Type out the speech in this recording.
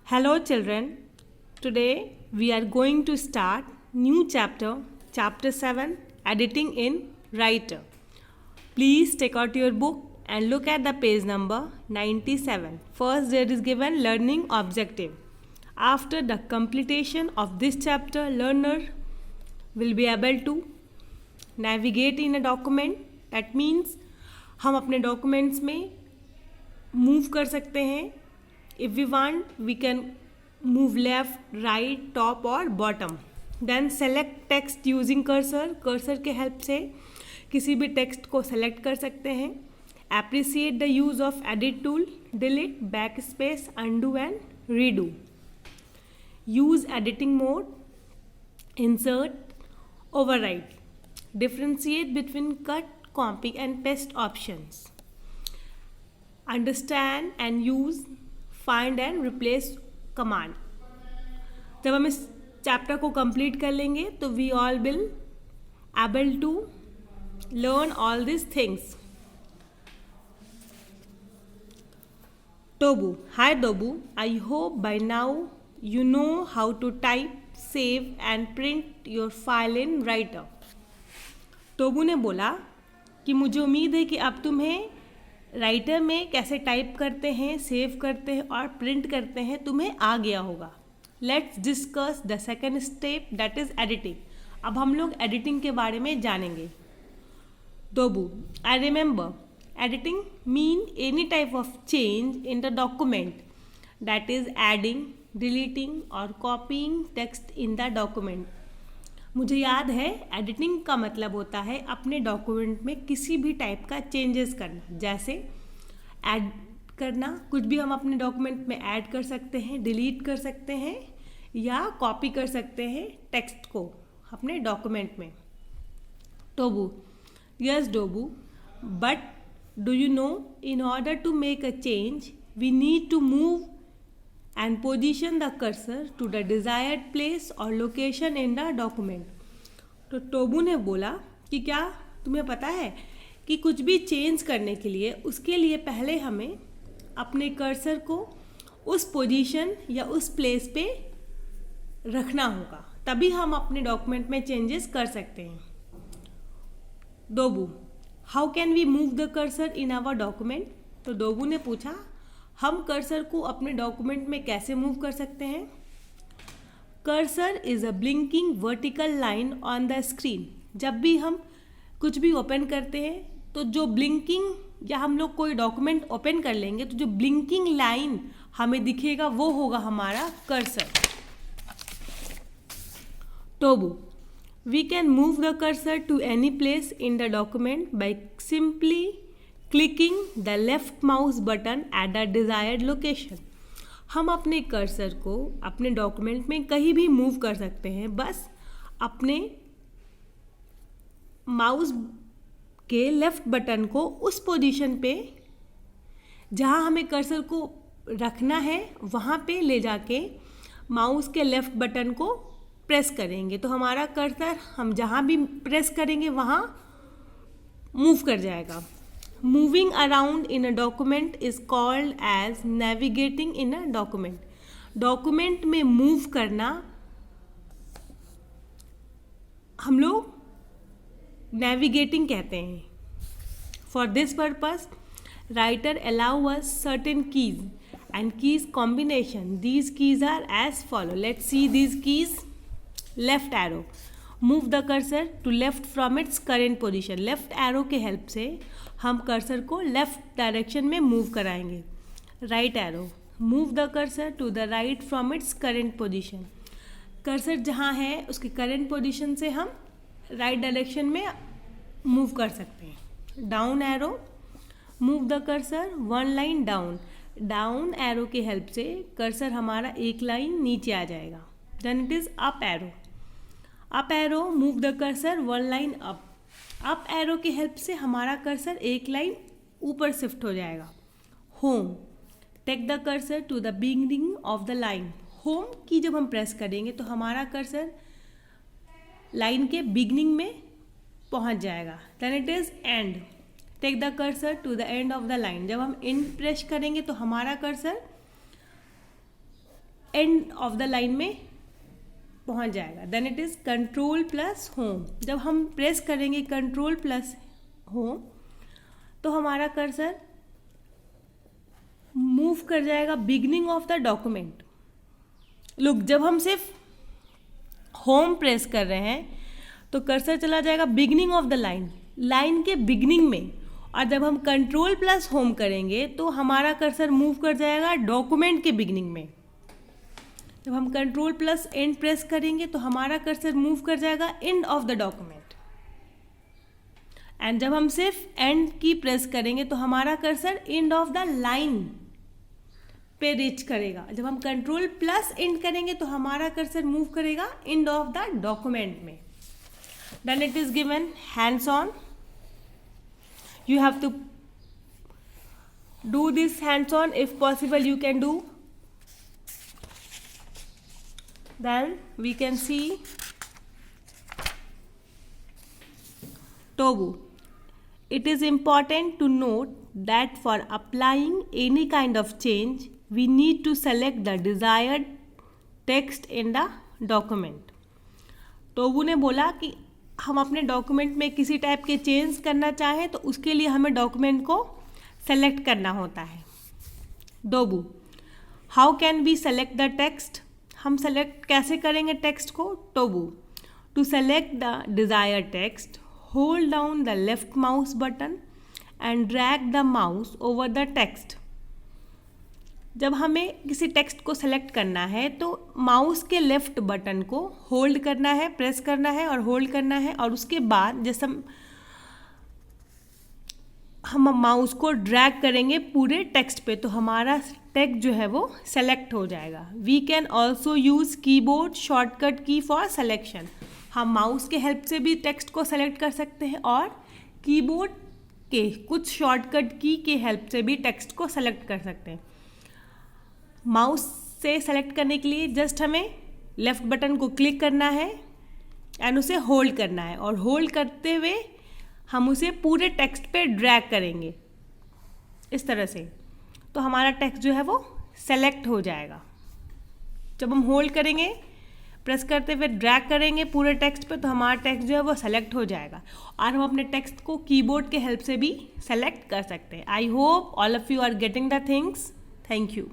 Hello children. Today we are going to start new chapter 7, editing in Writer. Please take out your book and look at the page number 97. First there is given learning objective. After the completion of this chapter, learner will be able to navigate in a document. That means हम अपने documents में move कर सकते हैं. If we want, we can move left, right, top और bottom. Then select text using cursor. Cursor के help से किसी भी text को select कर सकते हैं. Appreciate the use of edit tool, delete, backspace, undo and redo. Use editing mode, insert, override. Differentiate between cut, copy and paste options. Understand and use find and replace command. जब हम इस chapter को complete कर लेंगे तो we all will able to learn all this things. Tobu. Hi Tobu. I hope by now you know how to type, save and print your file in Writer. टोबू ने बोला कि मुझे उम्मीद है कि अब तुम्हें राइटर में कैसे टाइप करते हैं, सेव करते हैं और प्रिंट करते हैं तुम्हें आ गया होगा. Let's discuss the second step, that is editing. अब हम लोग एडिटिंग के बारे में जानेंगे. दोबू. I remember editing mean any type of change in the document, that is adding, deleting और copying text in the document. मुझे याद है एडिटिंग का मतलब होता है अपने डॉक्यूमेंट में किसी भी टाइप का चेंजेस करना. जैसे ऐड करना, कुछ भी हम अपने डॉक्यूमेंट में ऐड कर सकते हैं, डिलीट कर सकते हैं या कॉपी कर सकते हैं टेक्स्ट को अपने डॉक्यूमेंट में. टोबू. यस डोबू, but do you know in order to make a change we need to move and position the cursor to the desired place or location in the document. तो टोबू ने बोला कि क्या तुम्हें पता है कि कुछ भी चेंज करने के लिए उसके लिए पहले हमें अपने कर्सर को उस पोजीशन या उस प्लेस पे रखना होगा, तभी हम अपने डॉक्यूमेंट में चेंजेस कर सकते हैं. डोबू. How can we move the cursor in our document. तो डोबू ने पूछा हम कर्सर को अपने डॉक्यूमेंट में कैसे मूव कर सकते हैं. Cursor is a blinking vertical line on the screen. जब भी हम कुछ भी ओपन करते हैं तो जो ब्लिंकिंग, या हम लोग कोई डॉक्यूमेंट ओपन कर लेंगे तो जो ब्लिंकिंग लाइन हमें दिखेगा वो होगा हमारा कर्सर. टोबू. We can move the cursor to any place in the document by simply clicking the left mouse button at the desired location. हम अपने कर्सर को अपने डॉक्यूमेंट में कहीं भी मूव कर सकते हैं, बस अपने माउस के लेफ्ट बटन को उस पोजीशन पे जहाँ हमें कर्सर को रखना है वहाँ पे ले जाके माउस के लेफ्ट बटन को प्रेस करेंगे तो हमारा कर्सर हम जहाँ भी प्रेस करेंगे वहाँ मूव कर जाएगा. Moving around in a document is called as navigating in a document. Document में मूव करना हम लोग नेविगेटिंग कहते हैं. For this purpose writer allow us certain keys and keys combination. These keys are as follow. Let's see these keys. Left arrow. Move the cursor to left from its current position. Left arrow के help से हम cursor को left direction में move कराएंगे. Right arrow. Move the cursor to the right from its current position. Cursor जहाँ है उसकी current position से हम राइट डायरेक्शन में मूव कर सकते हैं. Down arrow. Move the cursor one line down. Down arrow की हेल्प से कर्सर हमारा एक लाइन नीचे आ जाएगा. Then it is up arrow. Up arrow. Move the cursor one line up. Up arrow की हेल्प से हमारा कर्सर एक लाइन ऊपर शिफ्ट हो जाएगा. Home. Take the cursor to the beginning of the line. Home की जब हम प्रेस करेंगे तो हमारा कर्सर लाइन के बिगिनिंग में पहुंच जाएगा. Then it is end. Take the cursor to the end of the line. जब हम एंड प्रेस करेंगे तो हमारा cursor end of the line में पहुंच जाएगा। Then it is control plus home. जब हम प्रेस करेंगे कंट्रोल प्लस होम तो हमारा कर्सर मूव कर जाएगा beginning of the document. Look, जब हम सिर्फ होम प्रेस कर रहे हैं तो कर्सर चला जाएगा beginning of the line, line के बिगनिंग में। और जब हम कंट्रोल प्लस होम करेंगे तो हमारा कर्सर मूव कर जाएगा डॉक्यूमेंट के बिगनिंग में। जब हम कंट्रोल प्लस एंड प्रेस करेंगे तो हमारा कर्सर मूव कर जाएगा end of the document. And जब हम सिर्फ एंड की प्रेस करेंगे तो हमारा cursor end of the line पे रीच करेगा। जब हम कंट्रोल प्लस एंड करेंगे तो हमारा कर्सर मूव करेगा एंड ऑफ द डॉक्यूमेंट में। Then it is given hands on. You have to do this hands on, if possible you can do. Then we can see Tobu. It is important to note that for applying any kind of change, we need to select the desired text in the document. टोबू ने बोला कि हम अपने document में किसी type के change करना चाहें तो उसके लिए हमें डॉक्यूमेंट को सेलेक्ट करना होता है। डोबू, how can we select the text? हम सेलेक्ट कैसे करेंगे टेक्स्ट को? टोबू, to select the desire text, hold down the left mouse button and drag the mouse over the text. जब हमें किसी टेक्स्ट को सेलेक्ट करना है तो माउस के लेफ्ट बटन को होल्ड करना है, प्रेस करना है और होल्ड करना है, और उसके बाद जैसे हम माउस को ड्रैग करेंगे पूरे टेक्स्ट पे तो हमारा टेक्स्ट जो है वो सेलेक्ट हो जाएगा। We can also use keyboard shortcut key for selection. हम माउस के हेल्प से भी टेक्स्ट को सेलेक्ट कर सकते हैं और कीबोर्ड के कुछ शॉर्टकट की के हेल्प से भी टेक्स्ट को सेलेक्ट कर सकते हैं। माउस से सेलेक्ट करने के लिए जस्ट हमें लेफ़्ट बटन को क्लिक करना है एंड उसे होल्ड करना है, और होल्ड करते हुए हम उसे पूरे टेक्स्ट पे ड्रैग करेंगे इस तरह से, तो हमारा टेक्स्ट जो है वो सेलेक्ट हो जाएगा। जब हम होल्ड करेंगे, प्रेस करते हुए ड्रैग करेंगे पूरे टेक्स्ट पे तो हमारा टेक्स्ट जो है वो सेलेक्ट हो जाएगा, और हम अपने टेक्स्ट को कीबोर्ड के हेल्प से भी सेलेक्ट कर सकते हैं। I hope all of you are getting the things. Thank you.